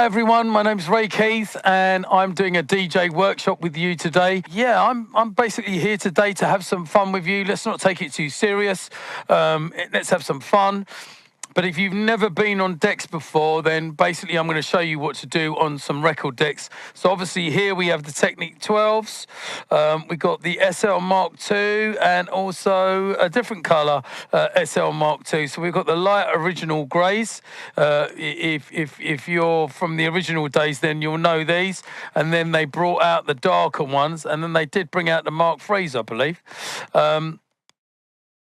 everyone, my name's Ray Keith and I'm doing a DJ workshop with you today. Yeah, I'm basically here today to have some fun with you. Let's not take it too serious. Let's have some fun. But if you've never been on decks before, then basically I'm going to show you what to do on some record decks. So obviously here we have the Technic 12s. We've got the SL Mark II and also a different colour SL Mark II. So we've got the light original greys. If you're from the original days, then you'll know these. And then they brought out the darker ones, and then they did bring out the Mark IIIs, I believe.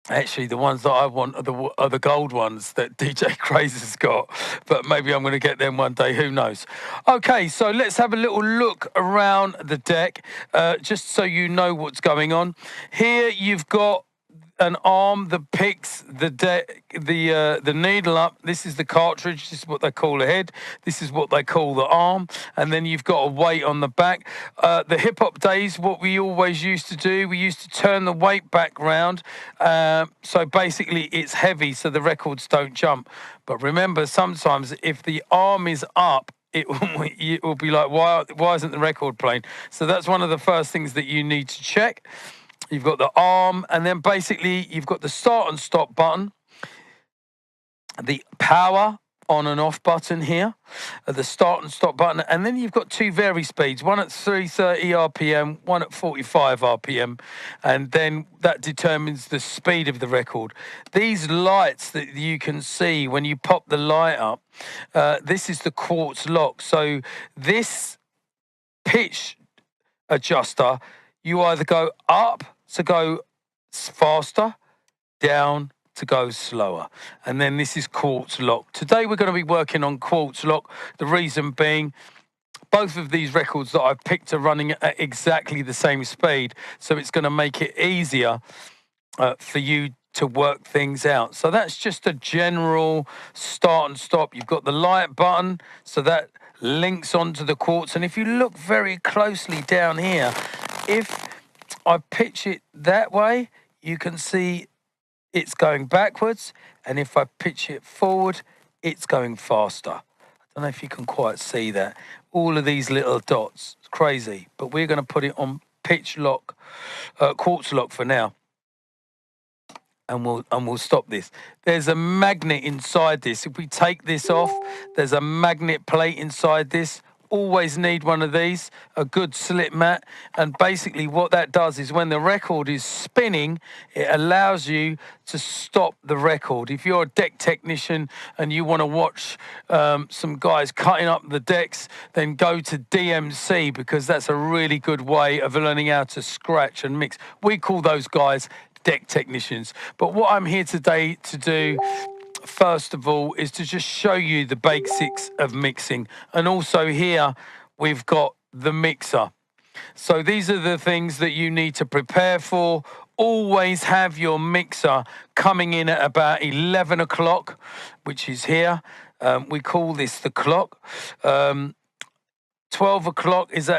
Actually, the ones that I want are the gold ones that DJ Craze has got, but maybe I'm going to get them one day, who knows. Okay, so let's have a little look around the deck, just so you know what's going on. Here you've got an arm that picks the needle up. This is the cartridge. This is what they call the head. This is what they call the arm. And then you've got a weight on the back. The hip-hop days, what we always used to do, we used to turn the weight back round. So basically it's heavy so the records don't jump. But remember, sometimes if the arm is up, it will be like, why isn't the record playing? So that's one of the first things that you need to check. You've got the arm, and then basically you've got the start and stop button, the power on and off button here, the start and stop button, and then you've got two vary speeds, one at 330 RPM, one at 45 RPM, and then that determines the speed of the record. These lights that you can see when you pop the light up, this is the quartz lock. So this pitch adjuster, you either go up to go faster, down to go slower. And then this is quartz lock. Today we're going to be working on quartz lock. The reason being, both of these records that I've picked are running at exactly the same speed. So it's going to make it easier for you to work things out. So that's just a general start and stop. You've got the light button, so that links onto the quartz. And if you look very closely down here, if I pitch it that way, you can see it's going backwards, and if I pitch it forward, it's going faster. I don't know if you can quite see that. All of these little dots, it's crazy, but we're going to put it on pitch lock, quartz lock for now, and we'll stop this. There's a magnet inside this. If we take this off, there's a magnet plate inside this. Always need one of these, a good slip mat. And basically what that does is when the record is spinning, it allows you to stop the record. If you're a deck technician and you want to watch some guys cutting up the decks, then go to DMC, because that's a really good way of learning how to scratch and mix. We call those guys deck technicians. But what I'm here today to do, first of all, is to just show you the basics of mixing. And also here we've got the mixer. So these are the things that you need to prepare for. Always have your mixer coming in at about 11 o'clock, which is here. We call this the clock. 12 o'clock is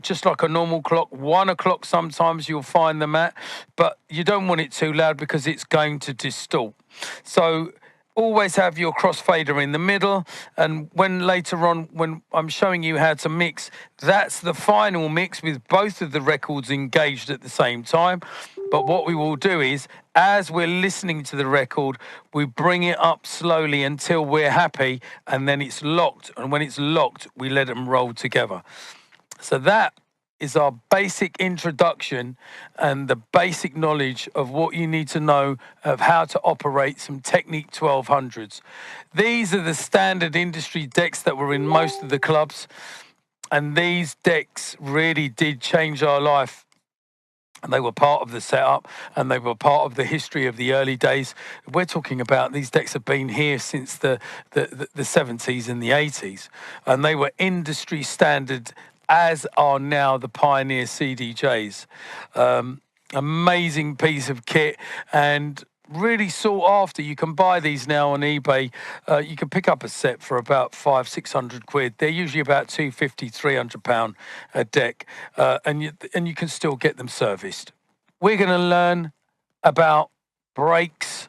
just like a normal clock. 1 o'clock sometimes you'll find them at, but you don't want it too loud because it's going to distort. So always have your crossfader in the middle, and when later on, when I'm showing you how to mix, that's the final mix with both of the records engaged at the same time. But what we will do is, as we're listening to the record, we bring it up slowly until we're happy, and then it's locked. And when it's locked, we let them roll together. So that is our basic introduction and the basic knowledge of what you need to know of how to operate some Technic 1200s. These are the standard industry decks that were in most of the clubs, and these decks really did change our life. And they were part of the setup, and they were part of the history of the early days. We're talking about these decks have been here since the 70s and the 80s, and they were industry standard, as are now the Pioneer CDJs. Amazing piece of kit and really sought after. You can buy these now on eBay. You can pick up a set for about £500-600 quid. They're usually about £250-300 a deck, and you can still get them serviced. We're going to learn about brakes,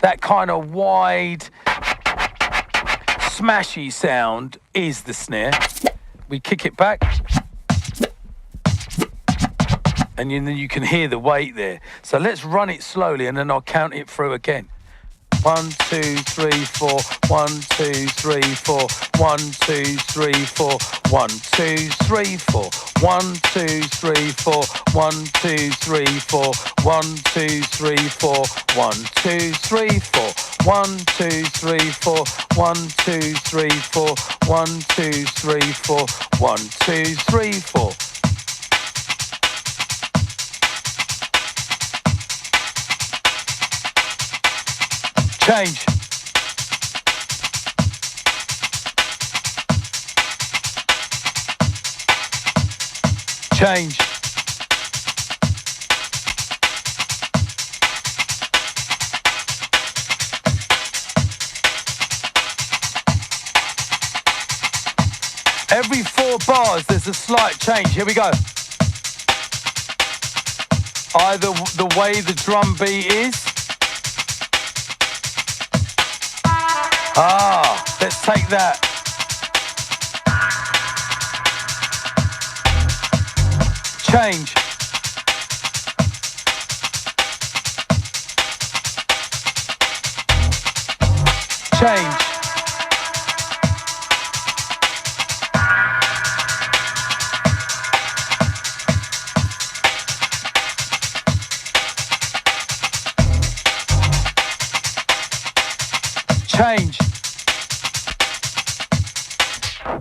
that kind of wide, smashy sound is the snare. We kick it back, and then you can hear the weight there. So let's run it slowly, and then I'll count it through again. 1, 2, 3, 4. 1, 2, 3, 4. 1, 2, 3, 4. 1, 2, 3, 4. 1, 2, 3, 4. 1, 2, 3, 4. 1, 2, 3, 4. 1, 2, 3, 4. 1, 2, 3, 4. 1, 2, 3, 4. 1, 2, 3, 4. 1, 2, 3, 4. Change. Change. Every 4 bars, there's a slight change. Here we go. Either the way the drum beat is. Let's take that. Change. Change. Change.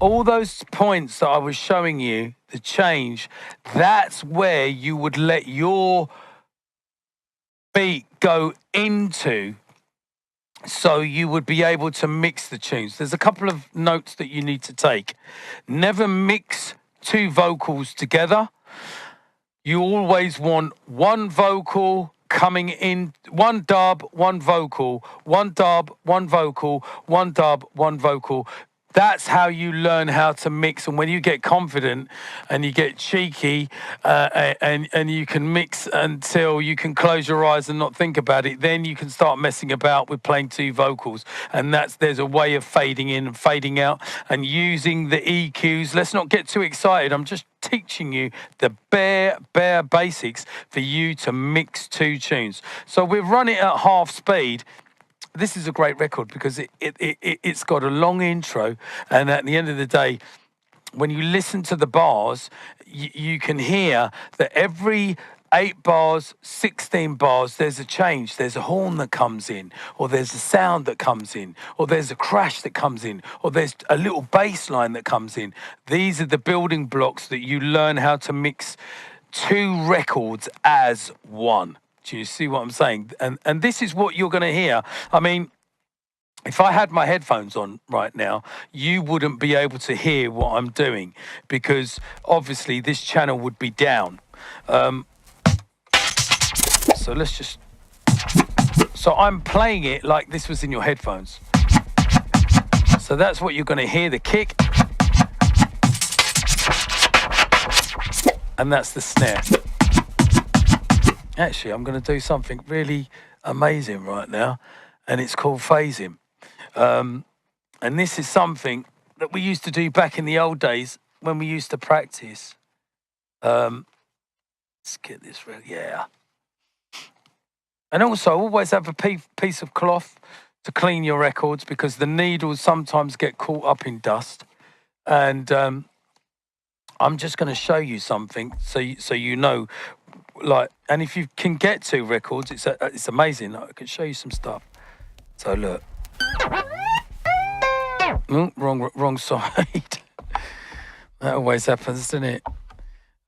All those points that I was showing you, the change, that's where you would let your beat go into, so you would be able to mix the tunes. There's a couple of notes that you need to take. Never mix 2 vocals together. You always want one vocal coming in, one dub, one vocal, one dub, one vocal, one dub, one vocal. That's how you learn how to mix. And when you get confident and you get cheeky and you can mix until you can close your eyes and not think about it, then you can start messing about with playing 2 vocals. And there's a way of fading in and fading out and using the EQs. Let's not get too excited. I'm just teaching you the bare basics for you to mix 2 tunes. So we've run it at half speed. This is a great record because it's got a long intro, and at the end of the day, when you listen to the bars, you can hear that every 8 bars, 16 bars, there's a change. There's a horn that comes in, or there's a sound that comes in, or there's a crash that comes in, or there's a little bass line that comes in. These are the building blocks that you learn how to mix 2 records as one. Do you see what I'm saying? And this is what you're going to hear. I mean, if I had my headphones on right now, you wouldn't be able to hear what I'm doing because obviously this channel would be down. So let's just... So I'm playing it like this was in your headphones. So that's what you're going to hear, the kick. And that's the snare. Actually, I'm going to do something really amazing right now, and it's called phasing. And this is something that we used to do back in the old days when we used to practice. Let's get this ready. Yeah. And also, always have a piece of cloth to clean your records because the needles sometimes get caught up in dust. And I'm just going to show you something so you know. Like, and if you can get 2 records, it's amazing. I can show you some stuff. So look, wrong side. That always happens, doesn't it?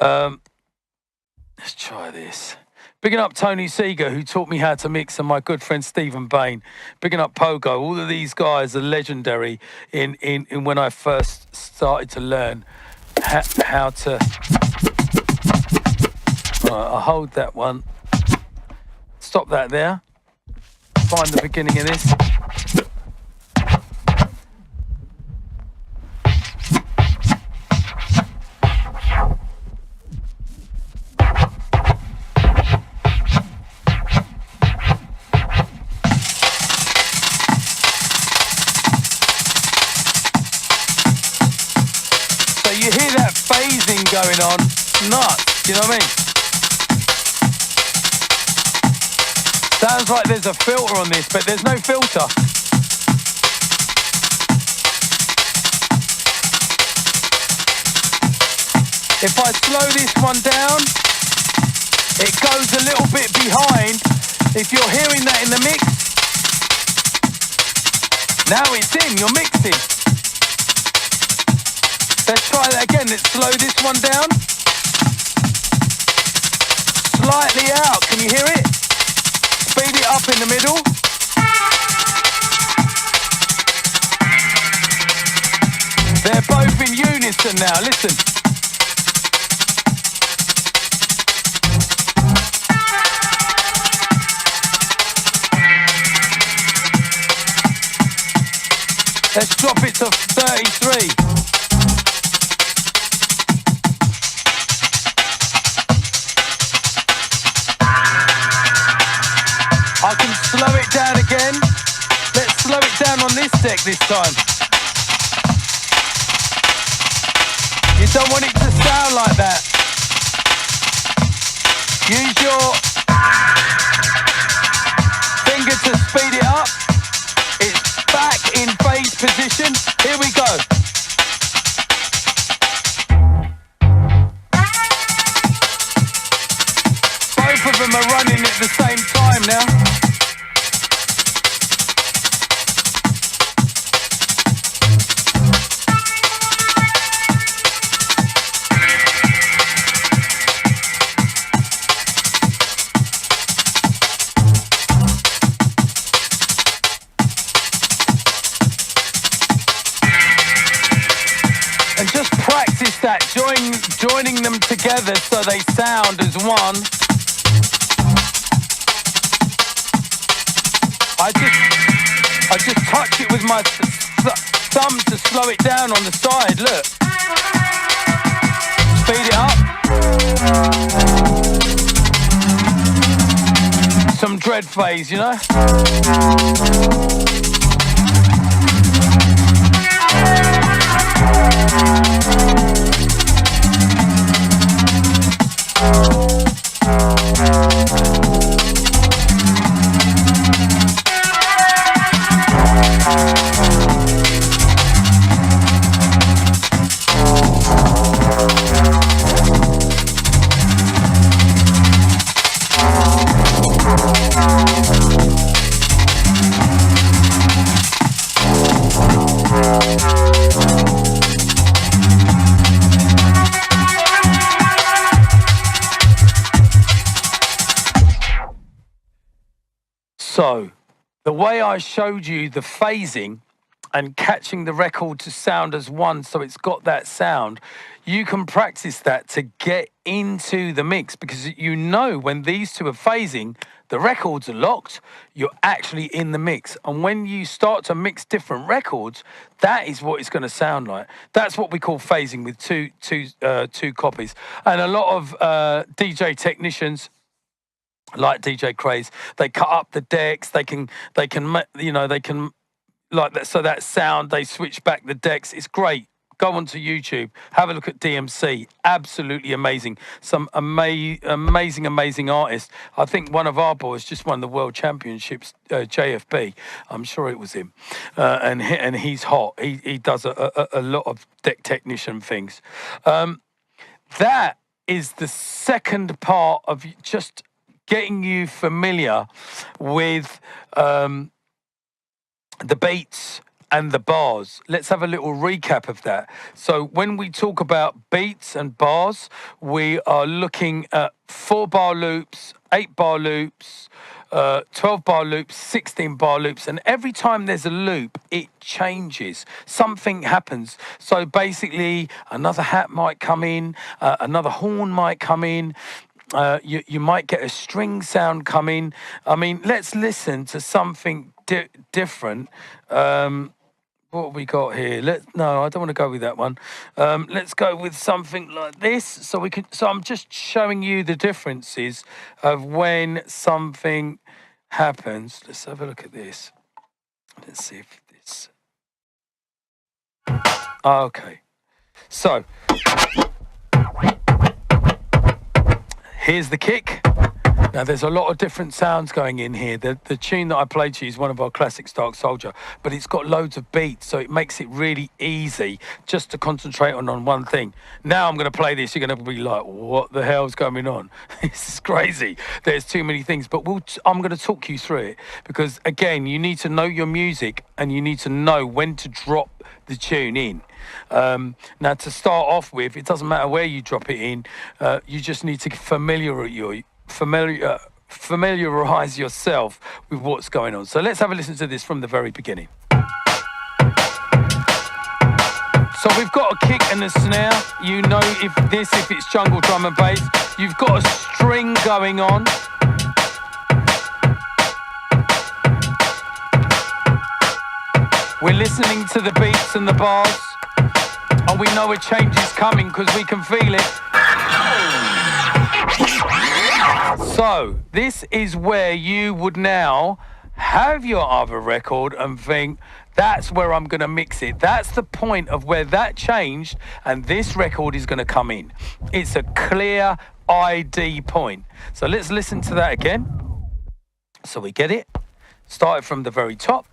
Let's try this. Bigging up Tony Seeger, who taught me how to mix, and my good friend Stephen Bain. Bigging up Pogo. All of these guys are legendary in when I first started to learn how to. Right, I'll hold that one. Stop that there. Find the beginning of this. going on. Nuts, do you know what I mean? Sounds like there's a filter on this, but there's no filter. If I slow this one down, it goes a little bit behind. If you're hearing that in the mix, now it's in, you're mixing. Let's try that again. Let's slow this one down. Slightly out, can you hear it? Speed it up in the middle. They're both in unison now, listen. Let's drop it to 33. I can slow it down again. Let's slow it down on this deck this time. You don't want it to sound like that. Use your finger to speed it up. It's back in phase position. Here we go. Both of them are running at the same time now. And just practice that, joining them together so they sound as one. I just touch it with my thumb to slow it down on the side, look. Speed it up. Some dread phase, you know? So, the way I showed you the phasing and catching the record to sound as one, so it's got that sound, you can practice that to get into the mix, because you know when these two are phasing, the records are locked, you're actually in the mix. And when you start to mix different records, that is what it's going to sound like. That's what we call phasing with two copies. And a lot of DJ technicians, like DJ Craze, they cut up the decks. They can like that. So that sound, they switch back the decks. It's great. Go onto YouTube, have a look at DMC. Absolutely amazing. Some amazing artists. I think one of our boys just won the World Championships, JFB. I'm sure it was him. And he's hot. He does a lot of deck technician things. That is the second part of just getting you familiar with the beats and the bars. Let's have a little recap of that. So when we talk about beats and bars, we are looking at 4-bar loops, 8-bar loops, 12-bar loops, 16-bar loops, and every time there's a loop, it changes. Something happens. So basically, another hat might come in, another horn might come in, you might get a string sound coming. I mean, let's listen to something different. What have we got here? No, I don't want to go with that one. Let's go with something like this. So I'm just showing you the differences of when something happens. Let's have a look at this. Let's see if this. Okay. So Here's the kick. Now, there's a lot of different sounds going in here. The tune that I played to you is one of our classics, Dark Soldier, but it's got loads of beats, so it makes it really easy just to concentrate on one thing. Now I'm going to play this. You're going to be like, what the hell's going on? This is crazy. There's too many things, but I'm going to talk you through it because, again, you need to know your music and you need to know when to drop the tune in. Now, to start off with, it doesn't matter where you drop it in. You just need to familiarize yourself with what's going on. So let's have a listen to this from the very beginning. So we've got a kick and a snare. You know if it's jungle drum and bass. You've got a string going on. We're listening to the beats and the bars. And we know a change is coming because we can feel it. So this is where you would now have your other record and think, that's where I'm going to mix it. That's the point of where that changed and this record is going to come in. It's a clear ID point. So let's listen to that again. So we get it. Started from the very top.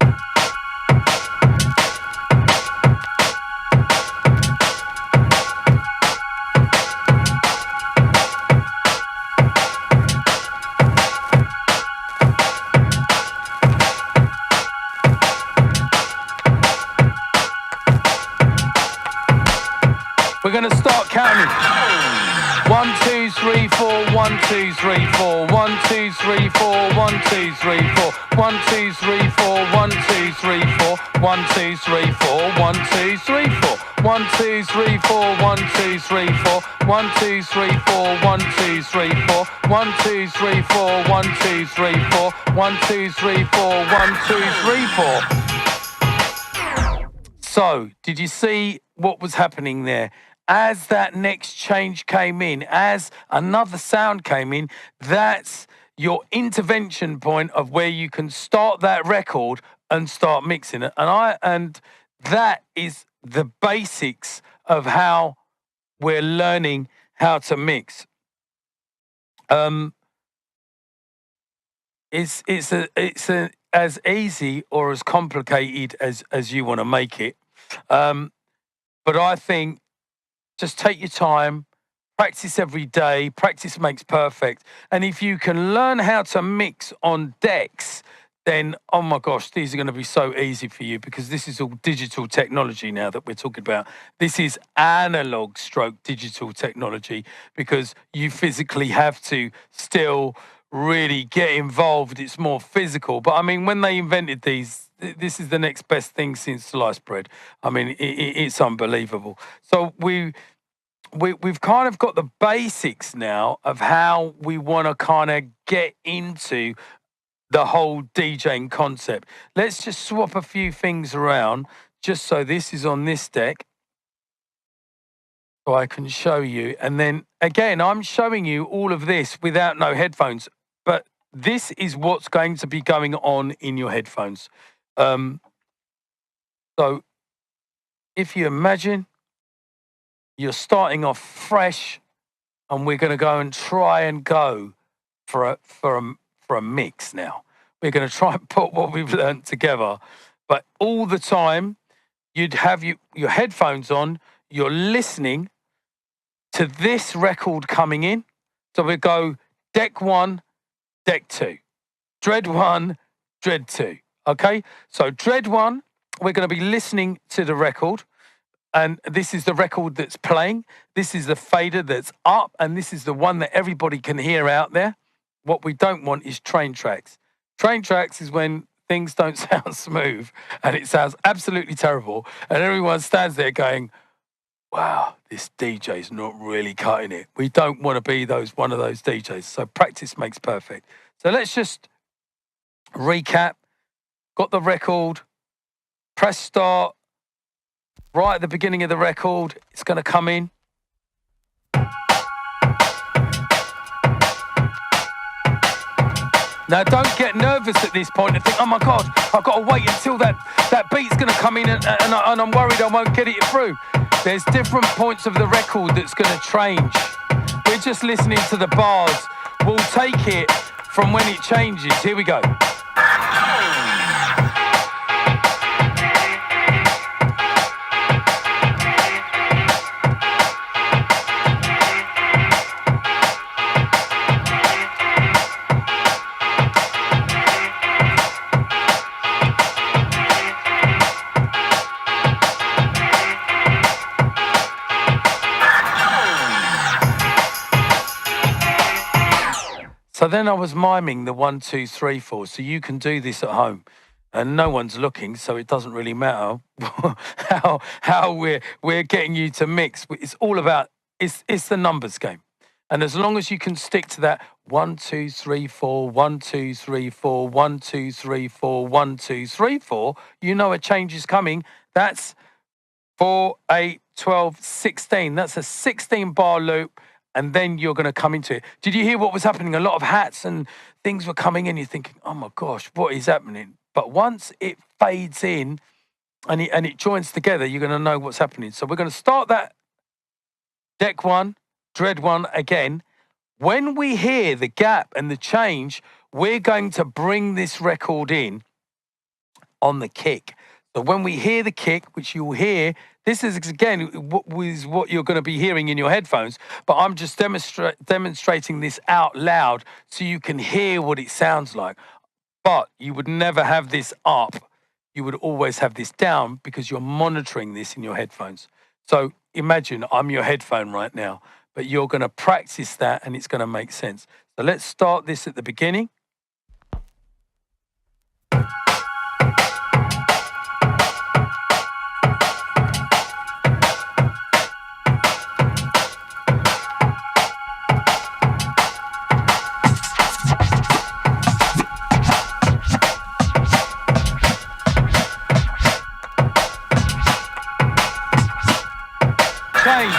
We're going to start counting. 1, 2, 3, 4, 1, 2, 3, 4, 1, 2, 3, 4, 1, 2, 3, 4, 1, 2, 3, 4, 1, 2, 3, 4, 1, 2, 3, 4, 1, 2, 3, 4, 1, 2, 3, 4, 1, 2, 3, 4, 1, 2, 3, 4, 1, 2, 3, 4, 1, 2, 3, 4, 1, 2, 3, 4, 1, 2, 3, 4, 1, 2, 3, 4. So, did you see what was happening there? As that next change came in, as another sound came in, that's your intervention point of where you can start that record and start mixing it. And that is the basics of how we're learning how to mix. It's as easy or as complicated as you want to make it. But I think just take your time, practice every day. Practice makes perfect. And if you can learn how to mix on decks, then, oh my gosh, these are going to be so easy for you because this is all digital technology now that we're talking about. This is analog stroke digital technology because you physically have to still really get involved. It's more physical. But I mean, when they invented these, this is the next best thing since sliced bread. I mean, it's unbelievable. So we've kind of got the basics now of how we want to kind of get into the whole DJing concept. Let's just swap a few things around just so this is on this deck. So I can show you. And then again, I'm showing you all of this without no headphones, but this is what's going to be going on in your headphones. So if you imagine you're starting off fresh and we're going to go and try and go for a mix now. We're going to try and put what we've learned together. But all the time, you'd have your headphones on, you're listening to this record coming in. So we go deck 1, deck 2. Dread 1, dread 2. Okay? So dread 1, we're going to be listening to the record. And this is the record that's playing. This is the fader that's up. And this is the one that everybody can hear out there. What we don't want is train tracks. Train tracks is when things don't sound smooth and it sounds absolutely terrible. And everyone stands there going, wow, this DJ's not really cutting it. We don't want to be one of those DJs. So practice makes perfect. So let's just recap. Got the record. Press start. Right at the beginning of the record, it's going to come in. Now, don't get nervous at this point and think, oh my God, I've got to wait until that beat's going to come in and I'm worried I won't get it through. There's different points of the record that's going to change. We're just listening to the bars. We'll take it from when it changes. Here we go. So then I was miming the 1, 2, 3, 4. So you can do this at home, and no one's looking, so it doesn't really matter how we're getting you to mix. It's all about it's the numbers game, and as long as you can stick to that 1, 2, 3, 4, 1, 2, 3, 4, 1, 2, 3, 4, 1, 2, 3, 4, you know a change is coming. That's 4, 8, 12, 16. That's a 16 bar loop. And then you're going to come into it. Did you hear what was happening? A lot of hats and things were coming in. You're thinking, oh my gosh, what is happening? But once it fades in and it joins together, you're going to know what's happening. So we're going to start that deck 1, dread 1 again. When we hear the gap and the change, we're going to bring this record in on the kick. So when we hear the kick, which you'll hear, this is again what you're going to be hearing in your headphones, but I'm just demonstrating this out loud so you can hear what it sounds like. But you would never have this up. You would always have this down because you're monitoring this in your headphones. So imagine I'm your headphone right now, but you're going to practice that and it's going to make sense. So let's start this at the beginning. Change.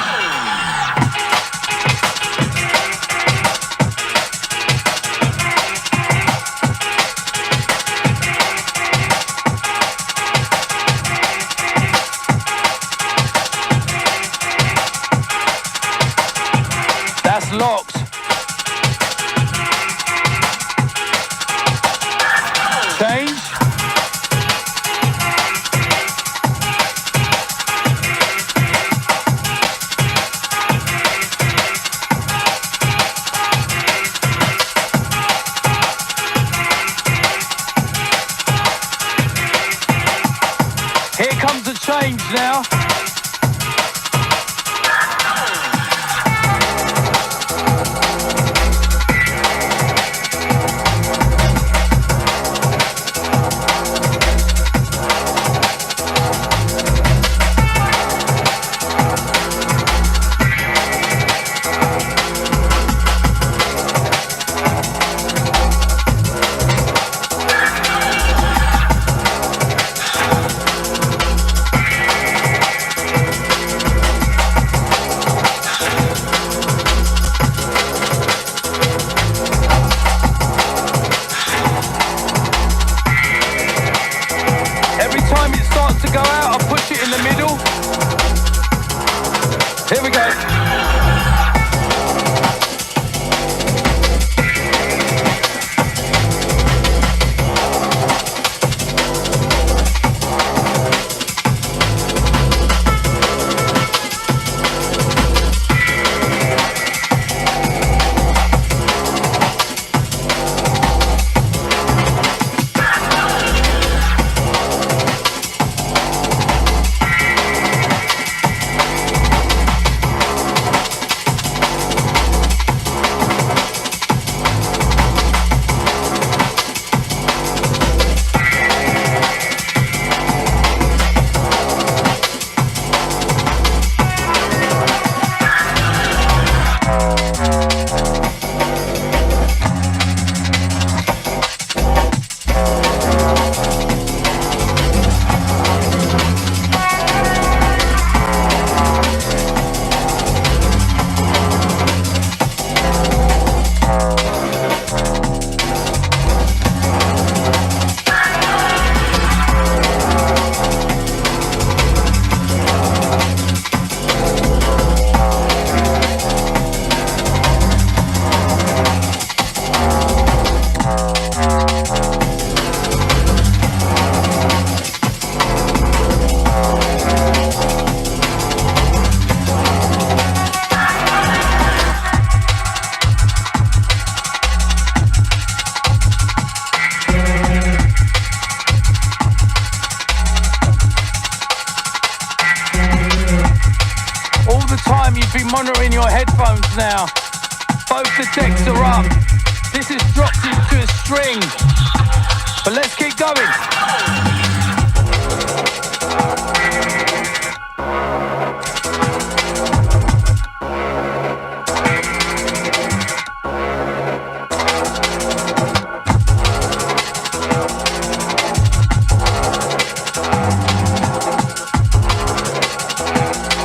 monitoring your headphones now. Both the decks are up. This is dropped into a string. But let's keep going.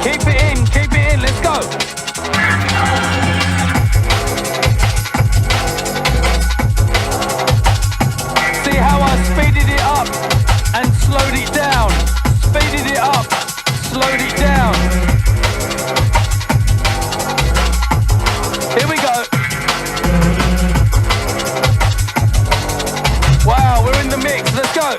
Keep it in, let's go. See how I speeded it up and slowed it down. Speeded it up, slowed it down. Here we go. Wow, we're in the mix, let's go.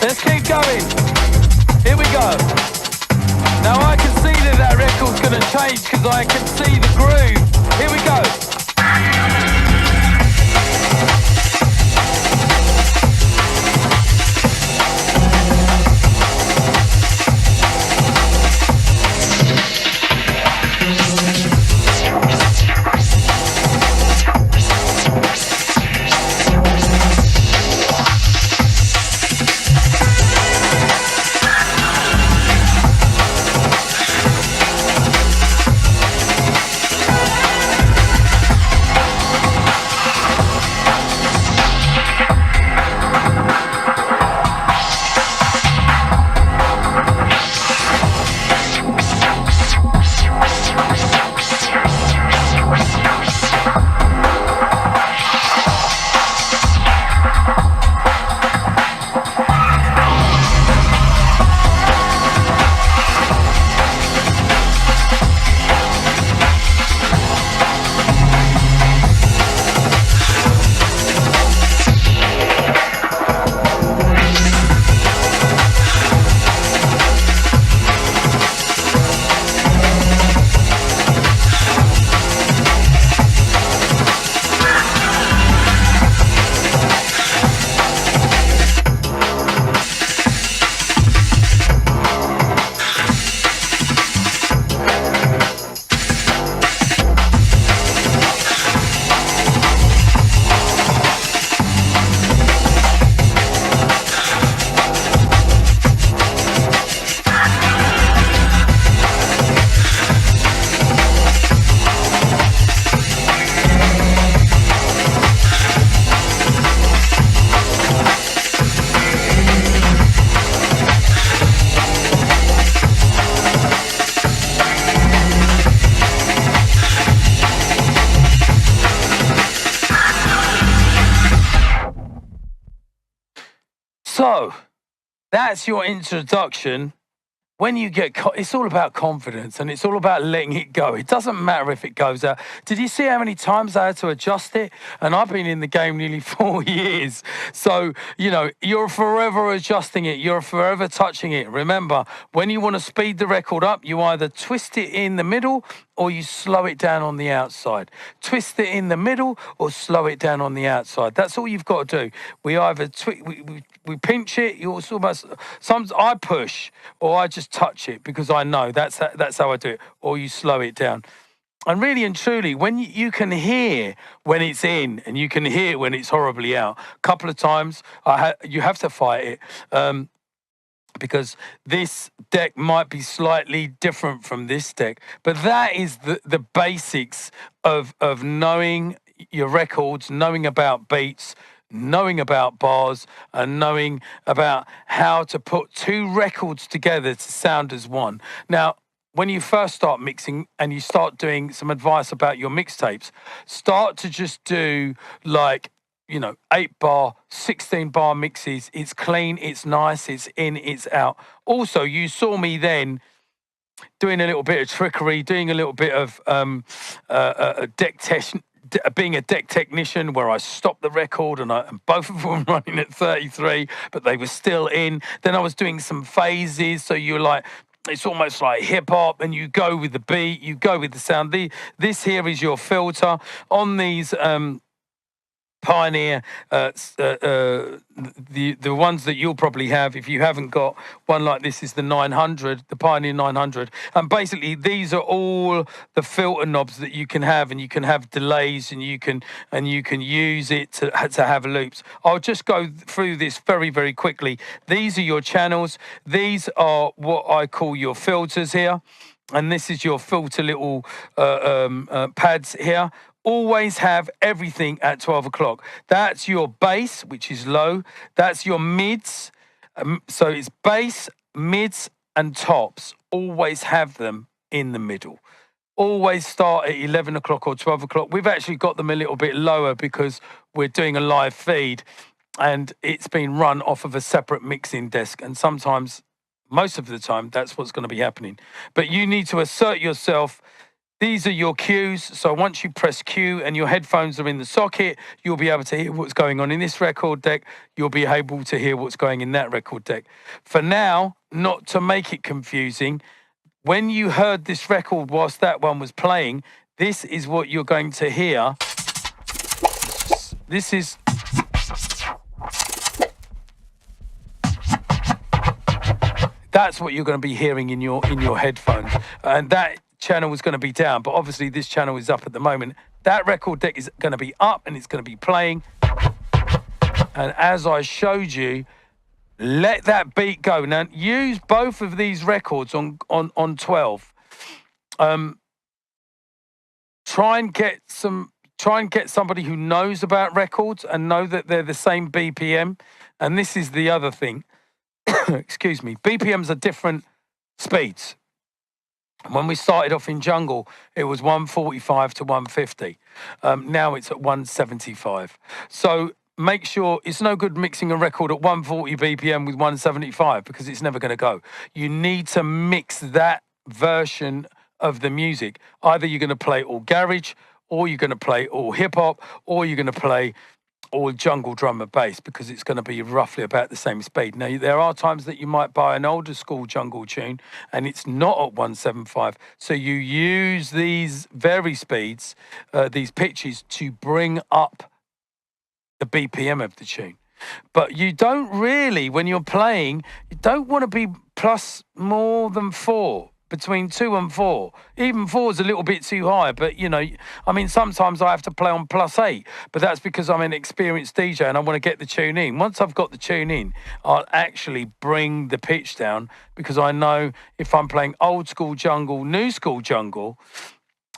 Let's keep going. Here we go. Now I can see that record's going to change because I can see the groove. Here we go. So, that's your introduction. When you get, it's all about confidence and it's all about letting it go. It doesn't matter if it goes out. Did you see how many times I had to adjust it? And I've been in the game nearly 4 years. So, you know, you're forever adjusting it. You're forever touching it. Remember, when you want to speed the record up, you either twist it in the middle or you slow it down on the outside. Twist it in the middle or slow it down on the outside. That's all you've got to do. We either we pinch it. You also must. Sometimes I push or I just touch it because I know that's how I do it. Or you slow it down. And really and truly, when you can hear when it's in and you can hear when it's horribly out. A couple of times you have to fight it. Because this deck might be slightly different from this deck. But that is the basics of knowing your records, knowing about beats, knowing about bars, and knowing about how to put two records together to sound as one. Now, when you first start mixing and you start doing some advice about your mixtapes, start to just do like, 8-bar, 16-bar mixes. It's clean, it's nice, it's in, it's out. Also, you saw me then doing a little bit of trickery, doing a little bit of being a deck technician, where I stopped the record and both of them were running at 33, but they were still in. Then I was doing some phases, so you're like, it's almost like hip hop, and you go with the beat, you go with the sound. This here is your filter on these Pioneer, the ones that you'll probably have if you haven't got one like this is the 900, the Pioneer 900, and basically these are all the filter knobs that you can have, and you can have delays, and you can use it to have loops. I'll just go through this very quickly. These are your channels. These are what I call your filters here, and this is your filter little pads here. Always have everything at 12 o'clock. That's your bass, which is low. That's your mids. So it's bass, mids, and tops. Always have them in the middle. Always start at 11 o'clock or 12 o'clock. We've actually got them a little bit lower because we're doing a live feed and it's been run off of a separate mixing desk. And sometimes, most of the time, that's what's going to be happening. But you need to assert yourself. These are your cues. So once you press Q and your headphones are in the socket, you'll be able to hear what's going on in this record deck. You'll be able to hear what's going in that record deck. For now, not to make it confusing, when you heard this record whilst that one was playing, this is what you're going to hear. This is... That's what you're going to be hearing in your headphones. And that channel is going to be down, but obviously this channel is up at the moment. That record deck is going to be up and it's going to be playing. And as I showed you, let that beat go. Now use both of these records on 12. Try and get somebody who knows about records and know that they're the same BPM. And this is the other thing. Excuse me. BPMs are different speeds. When we started off in jungle, it was 145 to 150. Now it's at 175. So make sure it's no good mixing a record at 140 BPM with 175 because it's never going to go. You need to mix that version of the music. Either you're going to play all garage, or you're going to play all hip hop, or you're going to play all jungle drum and bass, because it's going to be roughly about the same speed. Now, there are times that you might buy an older school jungle tune and it's not at 175. So you use these vary speeds, these pitches, to bring up the BPM of the tune. But you don't really, when you're playing, you don't want to be plus more than 4. Between 2 and 4. Even 4 is a little bit too high, but you know, I mean, sometimes I have to play on +8, but that's because I'm an experienced DJ and I want to get the tune in. Once I've got the tune in, I'll actually bring the pitch down, because I know if I'm playing old school jungle, new school jungle,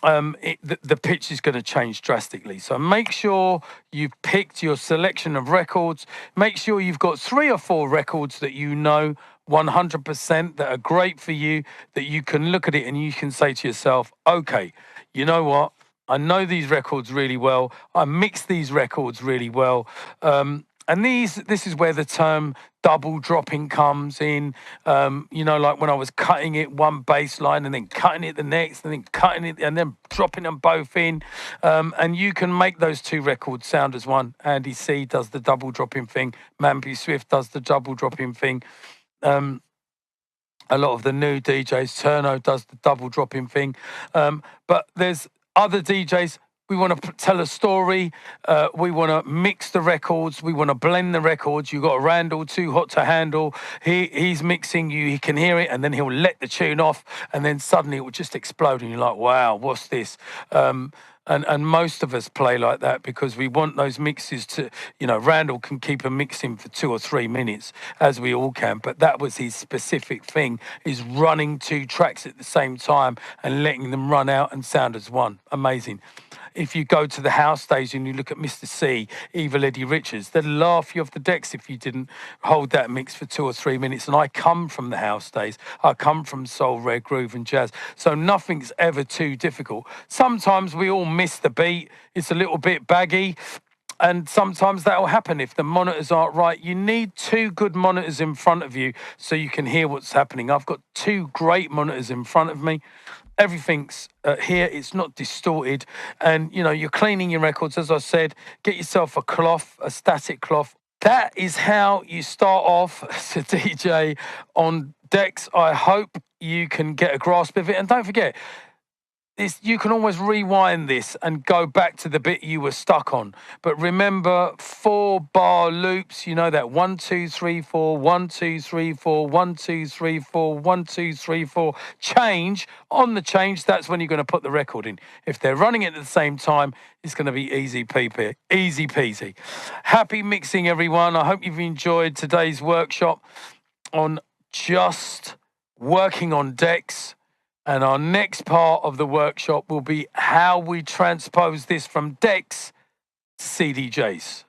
the pitch is going to change drastically. So make sure you've picked your selection of records. Make sure you've got 3 or 4 records that you know 100% that are great for you, that you can look at it and you can say to yourself, okay, you know what? I know these records really well. I mix these records really well. And this is where the term double dropping comes in. You know, like when I was cutting it one bass line and then cutting it the next and then cutting it and then dropping them both in. And you can make those 2 records sound as one. Andy C does the double dropping thing. Mampy Swift does the double dropping thing. A lot of the new DJs, Turno does the double dropping thing. But there's other DJs. We want to tell a story. We want to mix the records. We want to blend the records. You've got Randall, Too Hot to Handle. He's mixing you. He can hear it, and then he'll let the tune off, and then suddenly it will just explode, and you're like, wow, what's this? And most of us play like that because we want those mixes to, you know, Randall can keep a mix in for 2 or 3 minutes, as we all can, but that was his specific thing, is running 2 tracks at the same time and letting them run out and sound as one. Amazing. If you go to the house stage and you look at Mr. C, Evil Eddie Richards, they'd laugh you off the decks if you didn't hold that mix for 2 or 3 minutes. And I come from the house days. I come from soul, red groove and jazz. So nothing's ever too difficult. Sometimes we all miss the beat. It's a little bit baggy. And sometimes that will happen if the monitors aren't right. You need 2 good monitors in front of you so you can hear what's happening. I've got 2 great monitors in front of me. Everything's here, it's not distorted. And, you know, you're cleaning your records, as I said, get yourself a cloth, a static cloth, that is how you start off to DJ on decks. I hope you can get a grasp of it. And don't forget, you can always rewind this and go back to the bit you were stuck on. But remember, 4-bar loops, you know that 1, 2, 3, 4, 1, 2, 3, 4, 1, 2, 3, 4, 1, 2, 3, 4. Change. On the change, that's when you're going to put the record in. If they're running it at the same time, it's going to be easy peasy. Easy peasy. Happy mixing, everyone. I hope you've enjoyed today's workshop on just working on decks. And our next part of the workshop will be how we transpose this from decks to CDJs.